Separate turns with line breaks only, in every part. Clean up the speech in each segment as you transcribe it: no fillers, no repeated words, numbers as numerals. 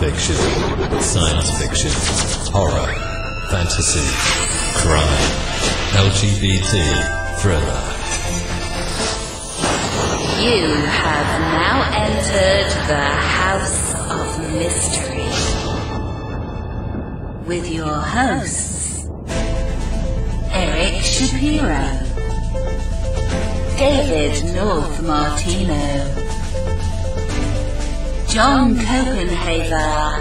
fiction, science fiction, horror, fantasy, crime, LGBT, thriller.
You have now entered the House of Mystery with your hosts, Eric Shapiro, David North Martino, John Copenhaver,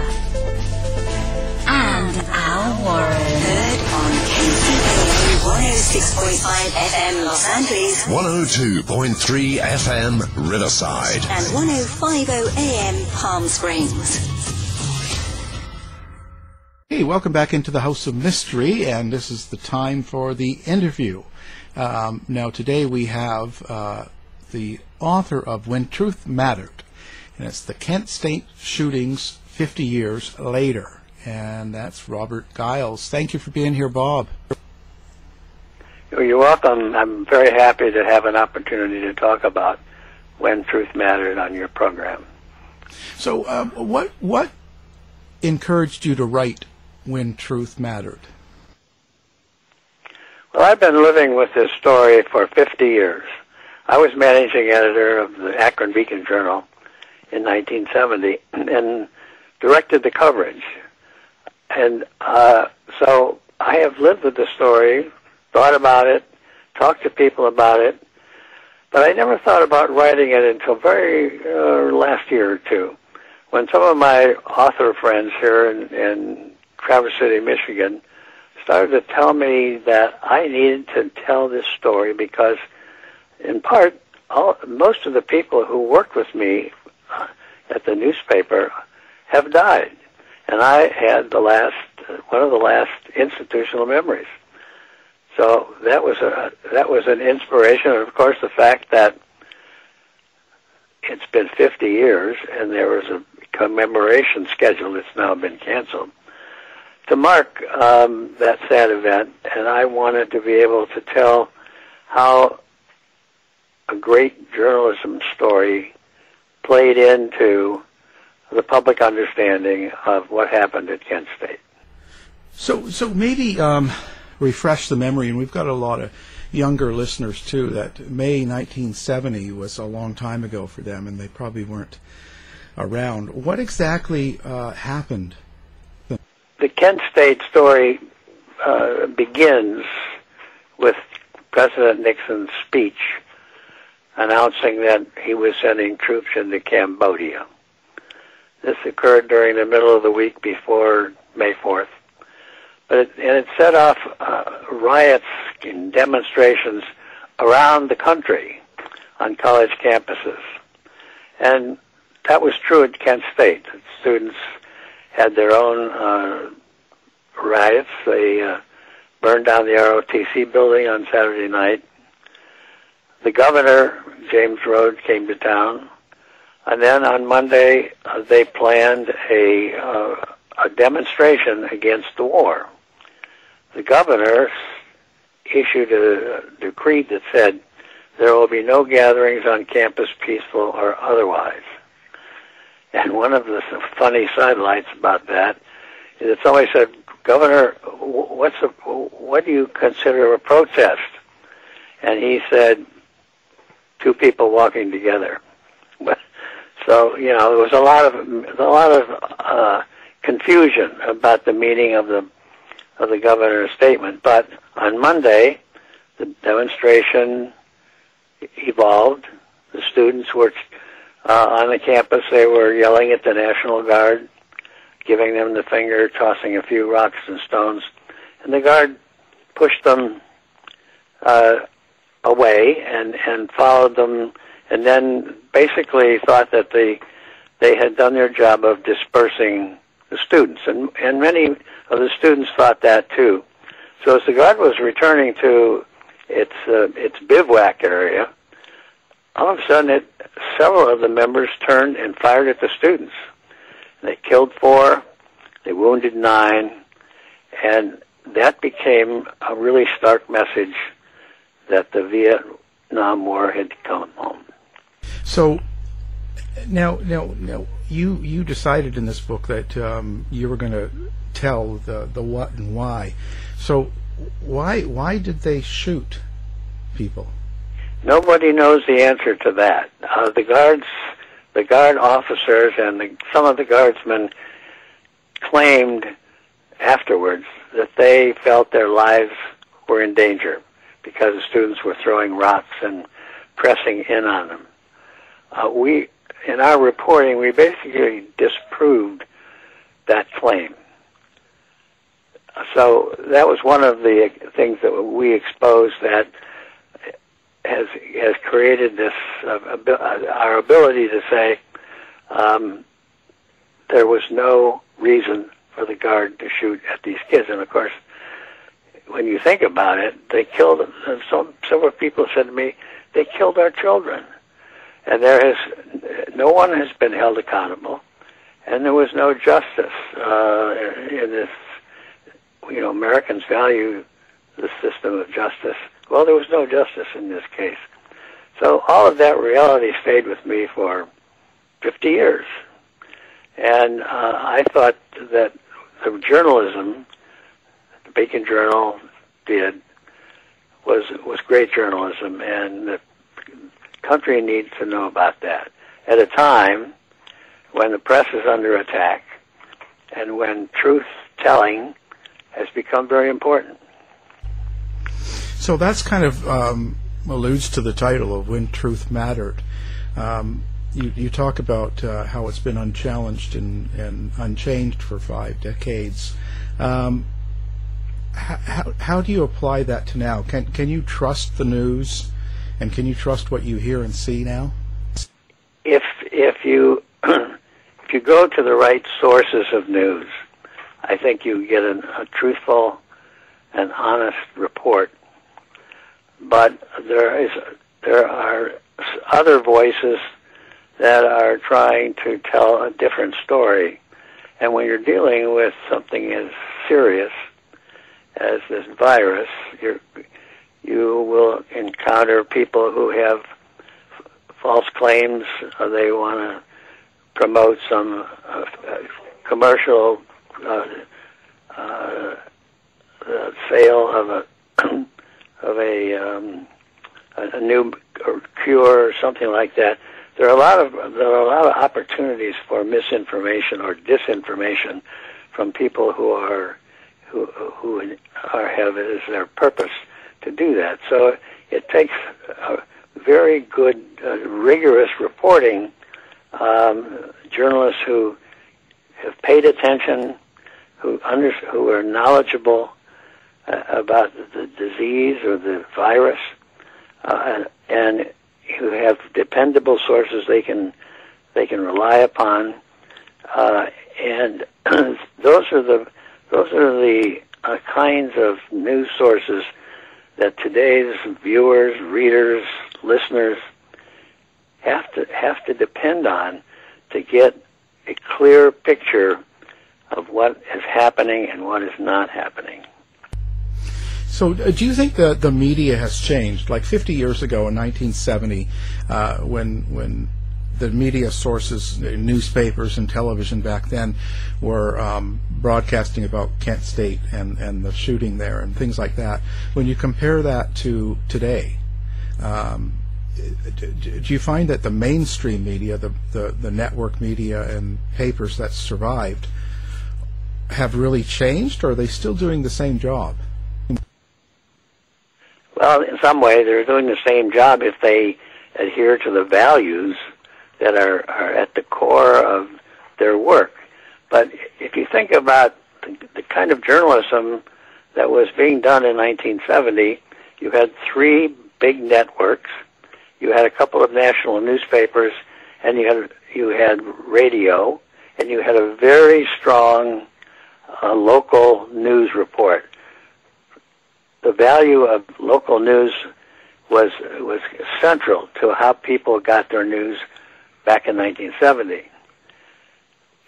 and Al Warren.
Heard on KCAA 106.5 FM Los Angeles,
102.3 FM Riverside,
and 105.0 AM Palm Springs.
Hey, welcome back into the House of Mystery, and this is the time for the interview. Now, today we have the author of When Truth Mattered, and it's the Kent State shootings 50 years later, and that's Robert Giles. Thank you for being here, Bob.
You're welcome. I'm very happy to have an opportunity to talk about When Truth Mattered on your program.
So, what encouraged you to write When Truth Mattered?
Well, I've been living with this story for 50 years. I was managing editor of the Akron Beacon Journal in 1970 and directed the coverage. And so I have lived with the story, thought about it, talked to people about it, but I never thought about writing it until very last year or two, when some of my author friends here in Traverse City, Michigan, started to tell me that I needed to tell this story because, in part, most of the people who worked with me at the newspaper have died, and I had one of the last institutional memories. So that was an inspiration, and of course the fact that it's been 50 years and there was a commemoration schedule that's now been canceled to mark that sad event, and I wanted to be able to tell how a great journalism story played into the public understanding of what happened at Kent State.
So maybe refresh the memory, and we've got a lot of younger listeners too, that May 1970 was a long time ago for them, and they probably weren't around. What exactly happened?
The Kent State story begins with President Nixon's speech announcing that he was sending troops into Cambodia. This occurred during the middle of the week before May 4th. It set off riots and demonstrations around the country on college campuses. And that was true at Kent State. Students had their own riots. They burned down the ROTC building on Saturday night. The governor, James Rhodes, came to town. And then on Monday, they planned a demonstration against the war. The governor issued a decree that said there will be no gatherings on campus, peaceful or otherwise. And one of the funny sidelights about that is that somebody said, "Governor, what do you consider a protest?" And he said, "Two people walking together." So, there was a lot of confusion about the meaning of the governor's statement. But on Monday, the demonstration evolved. The students were on the campus. They were yelling at the National Guard, giving them the finger, tossing a few rocks and stones, and the Guard pushed them away and followed them, and then basically thought that they had done their job of dispersing the students, and many of the students thought that too. So as the Guard was returning to its bivouac area, all of a sudden several of the members turned and fired at the students. They killed 4, they wounded 9, and that became a really stark message that the Vietnam War had come home.
So now, you decided in this book that you were going to tell the what and why. So why did they shoot people?
Nobody knows the answer to that. The guard officers and some of the guardsmen claimed afterwards that they felt their lives were in danger because the students were throwing rocks and pressing in on them. In our reporting, we basically disproved that claim. So that was one of the things that we exposed that has created this our ability to say there was no reason for the guard to shoot at these kids. And of course, when you think about it, they killed them. Several people said to me, they killed our children. And no one has been held accountable, and there was no justice in this. Americans value the system of justice. Well, there was no justice in this case. So all of that reality stayed with me for 50 years. And I thought that the journalism the Beacon Journal did was great journalism, and the country needs to know about that at a time when the press is under attack and when truth-telling has become very important.
So that's kind of alludes to the title of When Truth Mattered. You talk about how it's been unchallenged and unchanged for 5 decades. How do you apply that to now? Can you trust the news, and can you trust what you hear and see now?
If you if you go to the right sources of news, I think you get a truthful and honest report. But there are other voices that are trying to tell a different story. And when you're dealing with something as serious as this virus, you will encounter people who have false claims. They want to promote some commercial sale of a new cure or something like that. There are a lot of opportunities for misinformation or disinformation from people who have it as their purpose to do that. So it takes very good, rigorous reporting. Journalists who have paid attention, who are knowledgeable about the disease or the virus, and who have dependable sources they can rely upon, and those are the kinds of news sources that today's viewers, readers, listeners have to depend on to get a clear picture of what is happening and what is not happening.
So do you think the media has changed? Like 50 years ago in 1970, when the media sources, newspapers and television back then, were broadcasting about Kent State and the shooting there and things like that. When you compare that to today, do you find that the mainstream media, the network media and papers that survived, have really changed, or are they still doing the same job?
Well, in some way, they're doing the same job if they adhere to the values that are at the core of their work. But if you think about the kind of journalism that was being done in 1970, you had 3 big networks, you had a couple of national newspapers, and you had radio, and you had a very strong local news report. The value of local news was central to how people got their news back in 1970.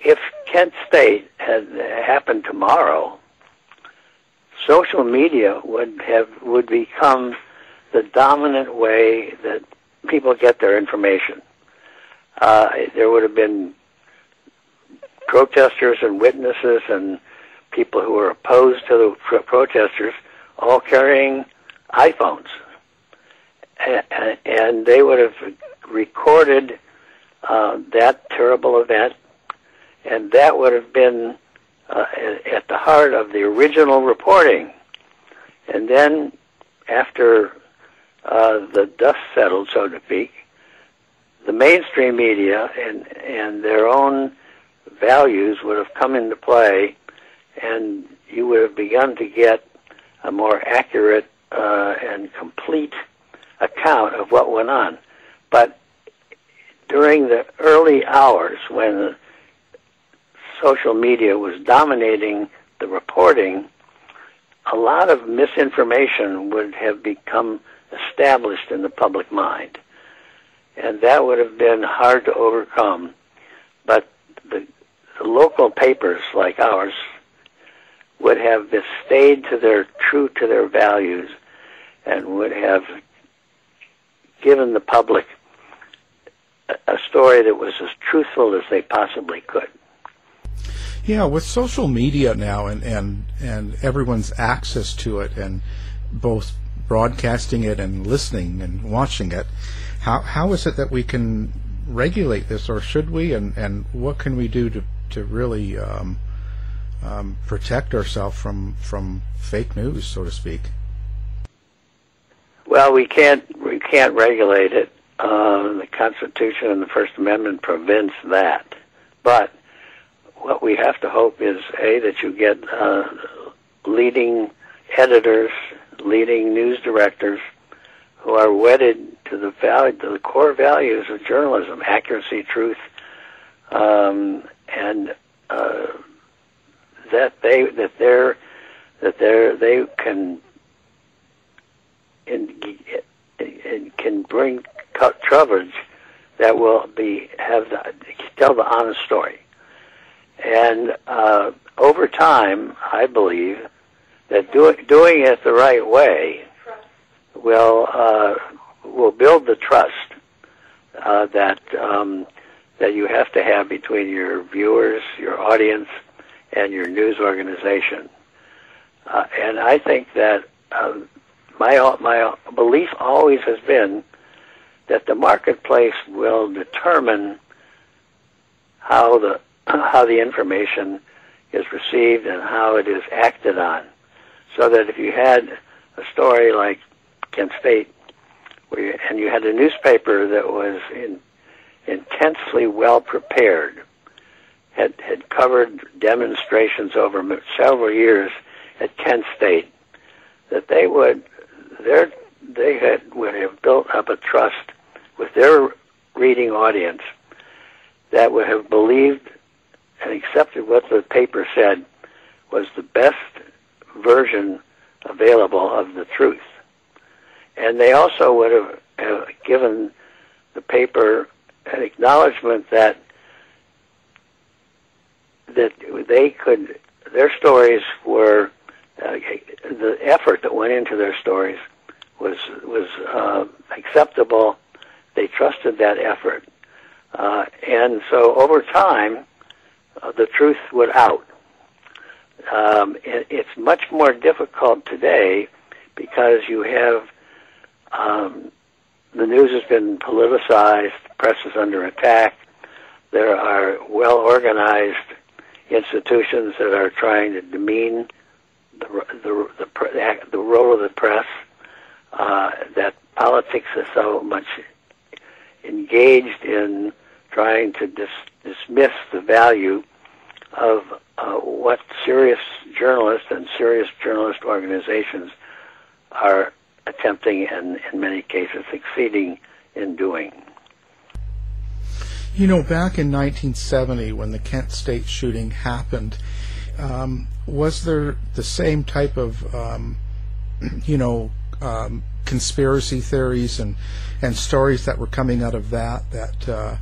If Kent State had happened tomorrow, social media would become the dominant way that people get their information. There would have been protesters and witnesses and people who were opposed to the protesters all carrying iPhones. And they would have recorded that terrible event, and that would have been at the heart of the original reporting. And then after the dust settled, so to speak, the mainstream media and their own values would have come into play, and you would have begun to get a more accurate and complete account of what went on. But during the early hours when social media was dominating the reporting, a lot of misinformation would have become established in the public mind. And that would have been hard to overcome. But the local papers like ours would have stayed true to their values and would have given the public a story that was as truthful as they possibly could.
Yeah, with social media now and everyone's access to it, and both broadcasting it and listening and watching it, how is it that we can regulate this, or should we, and what can we do to really protect ourselves from fake news, so to speak?
Well, we can't regulate it. The Constitution and the First Amendment prevents that. But what we have to hope is, A, that you get leading editors, leading news directors who are wedded to the core values of journalism: accuracy, truth, and that they can bring coverage that will tell the honest story. And over time, I believe that doing it the right way will build the trust that you have to have between your viewers, your audience, and your news organization. And I think that my belief always has been that the marketplace will determine how the information is received and how it is acted on. So that if you had a story like Kent State, and you had a newspaper that was intensely well prepared, had covered demonstrations over several years at Kent State, that they would have built up a trust with their reading audience that would have believed and accepted what the paper said was the best version available of the truth. And they also would have given the paper an acknowledgement that their stories were, the effort that went into their stories was acceptable. They trusted that effort. And so over time, the truth would out. It's much more difficult today because you have the news has been politicized, the press is under attack, there are well-organized institutions that are trying to demean the role of the press, that politics is so much engaged in trying to dismiss the value of what serious journalists and serious journalist organizations are attempting and in many cases succeeding in doing.
You know, back in 1970 when the Kent State shooting happened, was there the same type of, conspiracy theories and stories that were coming out of that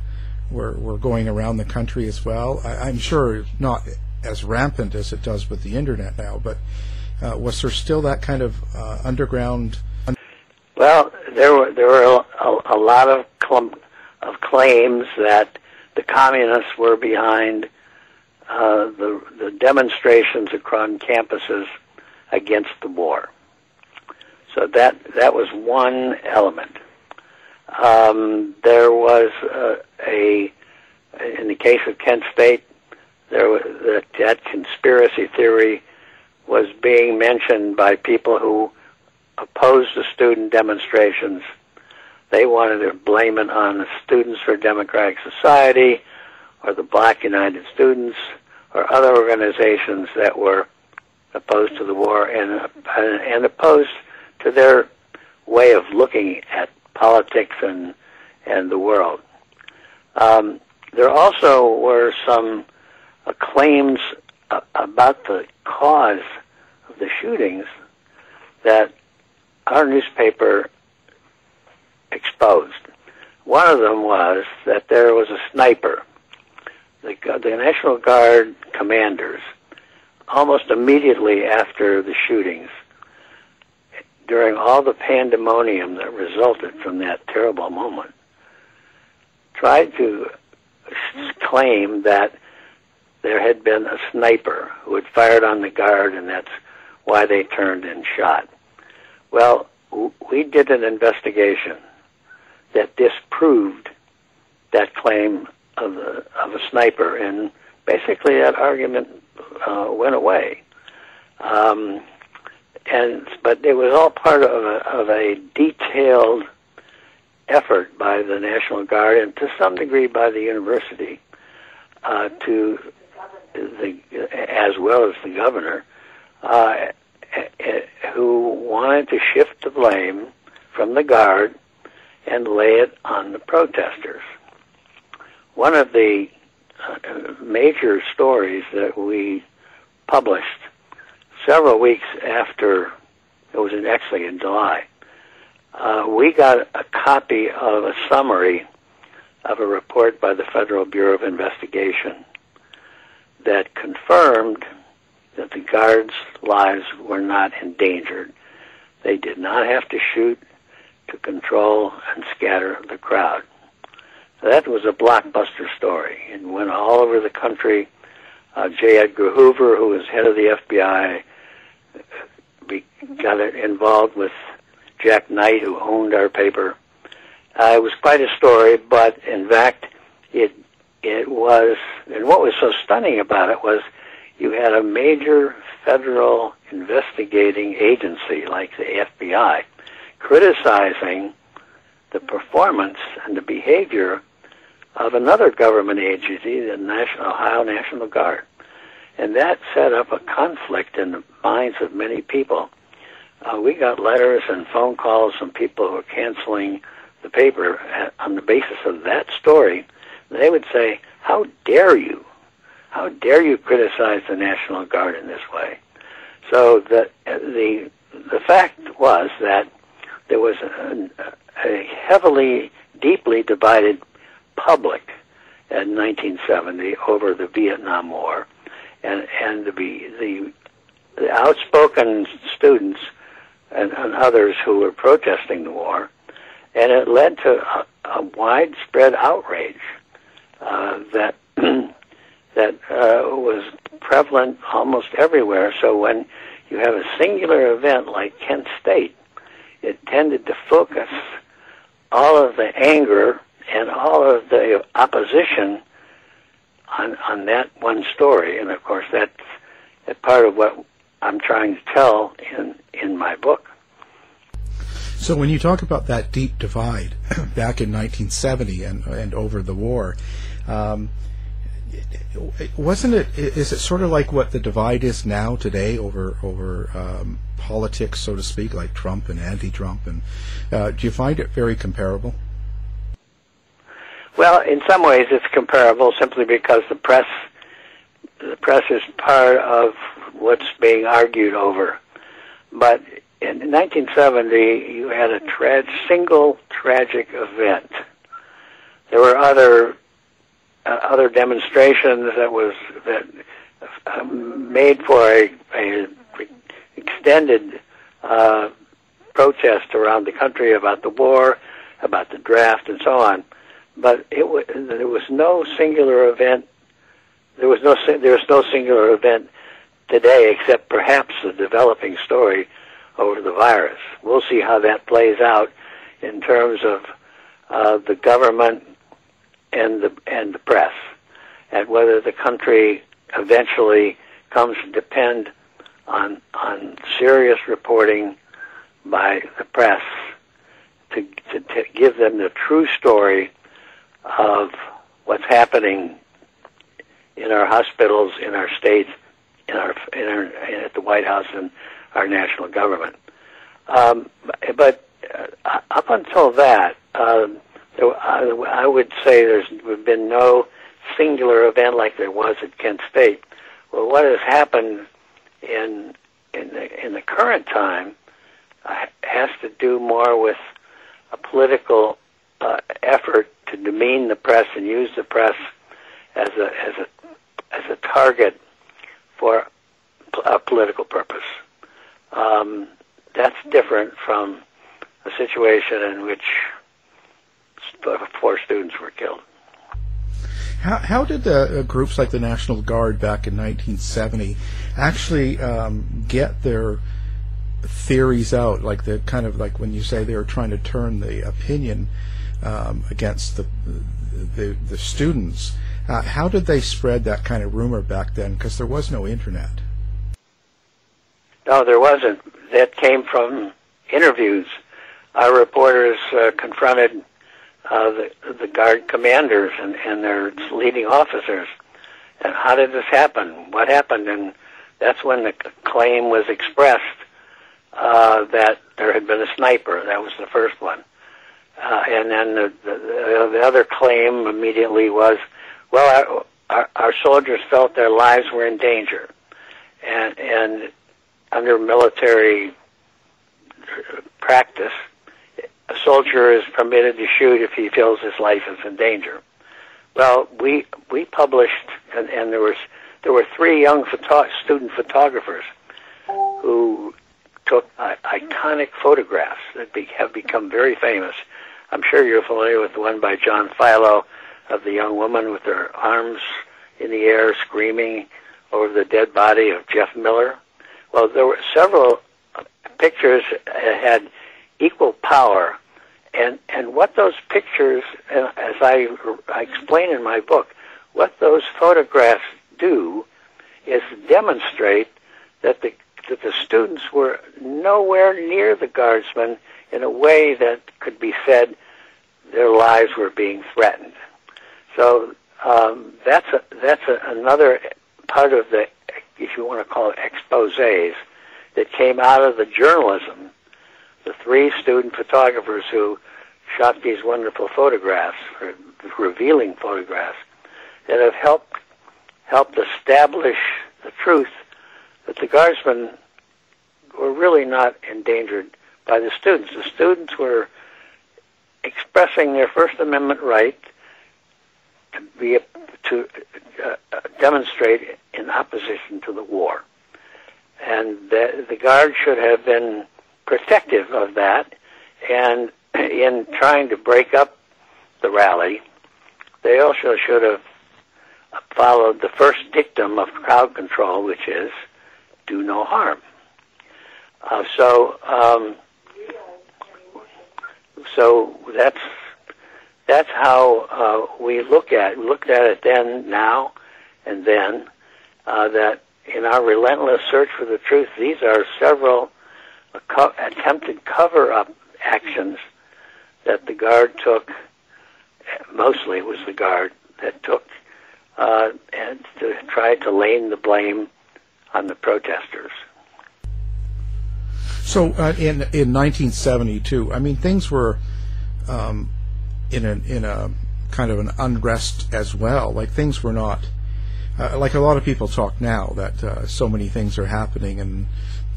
were going around the country as well? I'm sure not as rampant as it does with the internet now, but was there still that kind of underground?
Well, there were a lot of claims that the communists were behind the demonstrations across campuses against the war. So that was one element. There was in the case of Kent State, there was that conspiracy theory was being mentioned by people who opposed the student demonstrations. They wanted to blame it on the Students for Democratic Society or the Black United Students or other organizations that were opposed to the war and opposed to their way of looking at politics and the world. There also were some claims about the cause of the shootings that our newspaper exposed. One of them was that there was a sniper. The National Guard commanders, almost immediately after the shootings, during all the pandemonium that resulted from that terrible moment, tried to claim that there had been a sniper who had fired on the guard, and that's why they turned and shot. Well, we did an investigation that disproved that claim of a sniper, and basically that argument went away. But it was all part of a detailed effort by the National Guard and to some degree by the university, as well as the governor, who wanted to shift the blame from the Guard and lay it on the protesters. One of the major stories that we published several weeks after, it was actually in July, we got a copy of a summary of a report by the Federal Bureau of Investigation that confirmed that the Guards' lives were not endangered. They did not have to shoot to control and scatter the crowd. So that was a blockbuster story. It went all over the country. J. Edgar Hoover, who was head of the FBI, got involved with Jack Knight, who owned our paper. It was quite a story, but in fact, it was, and what was so stunning about it was you had a major federal investigating agency like the FBI criticizing the performance and the behavior of another government agency, the Ohio National Guard. And that set up a conflict in the minds of many people. We got letters and phone calls from people who were canceling the paper on the basis of that story. They would say, "How dare you? How dare you criticize the National Guard in this way?" So the fact was that there was a heavily, deeply divided public in 1970 over the Vietnam War, and the outspoken students and others who were protesting the war, and it led to a widespread outrage that was prevalent almost everywhere. So when you have a singular event like Kent State, it tended to focus all of the anger and all of the opposition on that one story. And of course, that's part of what I'm trying to tell in my book.
So when you talk about that deep divide back in 1970 and over the war, is it sort of like what the divide is now today over politics, so to speak, like Trump and anti-Trump? And do you find it very comparable?
Well, in some ways it's comparable simply because the press is part of what's being argued over. But in 1970, you had a single tragic event. There were other demonstrations that made for a extended protest around the country about the war, about the draft, and so on. But there was no singular event there's no singular event today except perhaps the developing story over the virus. We'll see how that plays out in terms of the government and the press, and whether the country eventually comes to depend on serious reporting by the press to give them the true story of what's happening in our hospitals, in our states, at the White House and our national government. But up until that, I would say there's been no singular event like there was at Kent State. Well, what has happened in the current time has to do more with a political effort to demean the press and use the press as a target for a political purpose. That's different from a situation in which 4 students were killed.
How did groups like the National Guard back in 1970 actually get their theories out? Like the kind of like when you say they were trying to turn the opinion against the students. How did they spread that kind of rumor back then? Because there was no internet.
No, there wasn't. That came from interviews. Our reporters confronted the Guard commanders and their leading officers. And how did this happen? What happened? And that's when the claim was expressed that there had been a sniper. That was the first one. And then the other claim immediately was, well, our soldiers felt their lives were in danger. And under military practice, a soldier is permitted to shoot if he feels his life is in danger. Well, we published, and there were 3 young student photographers who took iconic photographs that have become very famous. I'm sure you're familiar with the one by John Philo of the young woman with her arms in the air screaming over the dead body of Jeff Miller. Well, there were several pictures that had equal power, and what those pictures, as I explain in my book, what those photographs do is demonstrate that the students were nowhere near the Guardsmen in a way that could be said their lives were being threatened. So that's another part of the, if you want to call it, exposés that came out of the journalism. The 3 student photographers who shot these wonderful photographs, or revealing photographs, that have helped establish the truth that the Guardsmen were really not endangered by the students. The students were expressing their First Amendment right to demonstrate in opposition to the war. And the Guard should have been protective of that, and in trying to break up the rally, they also should have followed the first dictum of crowd control, which is do no harm. So that's how we looked at it then, now, and then. That in our relentless search for the truth, these are several attempted cover-up actions that the Guard took. Mostly it was the Guard that took, and to try to lay the blame on the protesters.
So in 1972, I mean, things were in a kind of an unrest as well. Like things were not like a lot of people talk now that so many things are happening and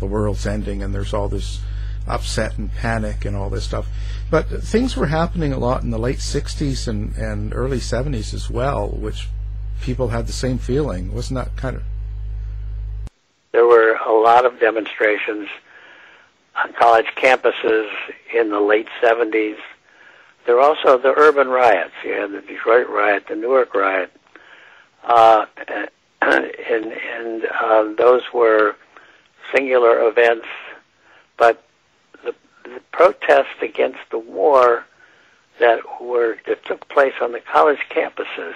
the world's ending and there's all this upset and panic and all this stuff. But things were happening a lot in the late 60s and early 70s as well, which people had the same feeling. Wasn't that kind of...
There were a lot of demonstrations on college campuses in the late 70s. There were also the urban riots. You had the Detroit riot, the Newark riot. and those were singular events, but the protests against the war that took place on the college campuses,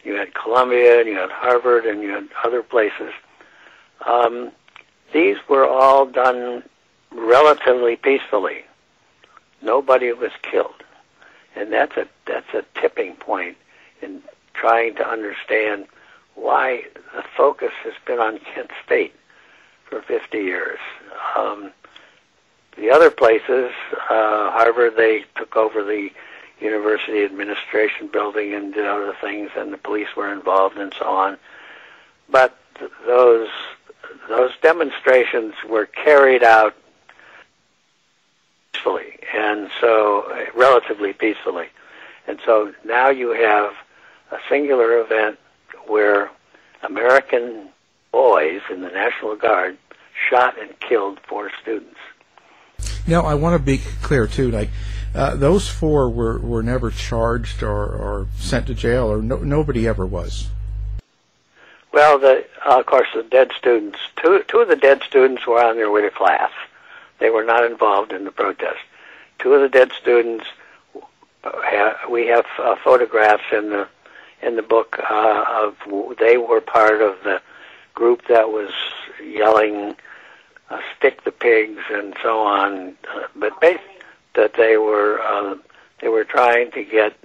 you had Columbia and you had Harvard and you had other places, these were all done relatively peacefully. Nobody was killed. And that's a tipping point in trying to understand why the focus has been on Kent State for 50 years. The other places, Harvard, they took over the university administration building and did other things, and the police were involved and so on. But those demonstrations were carried out peacefully, and so relatively peacefully. And so now you have a singular event where American boys in the National Guard shot and killed 4 students.
Now, I want to be clear, too, like, those 4 were never charged or sent to jail, or nobody ever was.
Well, of course, the dead students, two of the dead students were on their way to class. They were not involved in the protest. 2 of the dead students, we have photographs in the book of, they were part of the group that was yelling, "Stick the pigs" and so on. But basically, that they were trying to get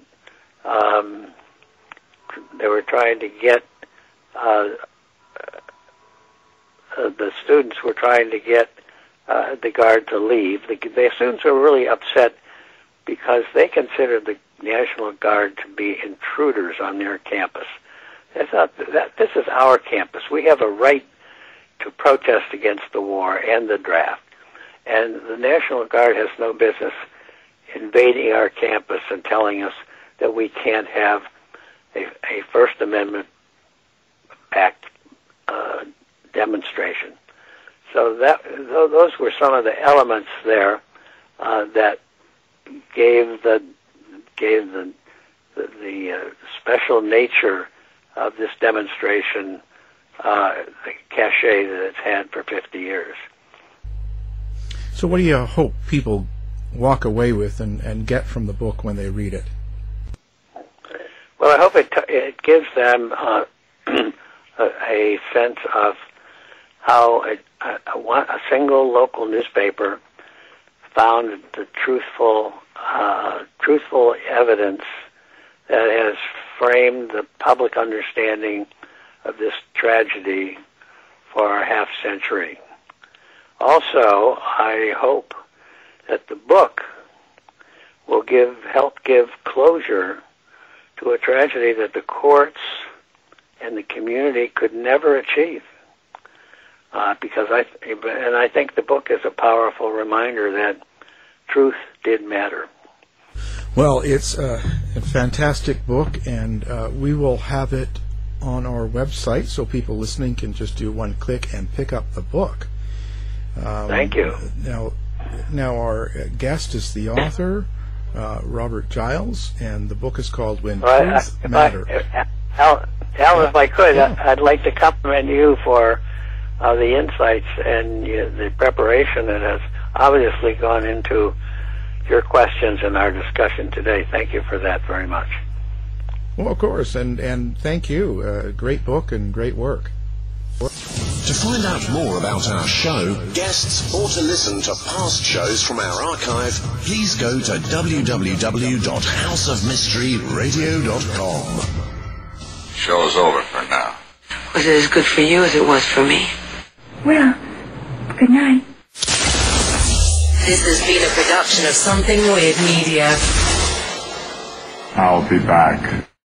the students were trying to get the Guard to leave. The students were really upset because they considered the National Guard to be intruders on their campus. They thought that this is our campus. We have a right to protest against the war and the draft. And the National Guard has no business invading our campus and telling us that we can't have a First Amendment backed demonstration. So those were some of the elements there that gave the special nature of this demonstration the cachet that it's had for 50 years.
So what do you hope people walk away with and get from the book when they read it?
Well, I hope it gives them a sense of how a single local newspaper found the truthful evidence that has framed the public understanding of this tragedy for a half century. Also, I hope that the book will help give closure to a tragedy that the courts and the community could never achieve. Because I think the book is a powerful reminder that truth did matter.
Well, it's a fantastic book, and we will have it on our website so people listening can just do one click and pick up the book.
Thank you.
Now our guest is the author, Robert Giles, and the book is called When Truth Matters.
Al, if I could, I'd like to compliment you for the insights and the preparation that has obviously gone into your questions and our discussion today. Thank you for that very much.
Well, of course, and thank you. Great book and great work.
To find out more about our show, guests, or to listen to past shows from our archive, please go to www.houseofmysteryradio.com.
Show's over for now.
Was it as good for you as it was for me?
Well, good night.
This has been a production of Something Weird Media.
I'll be back.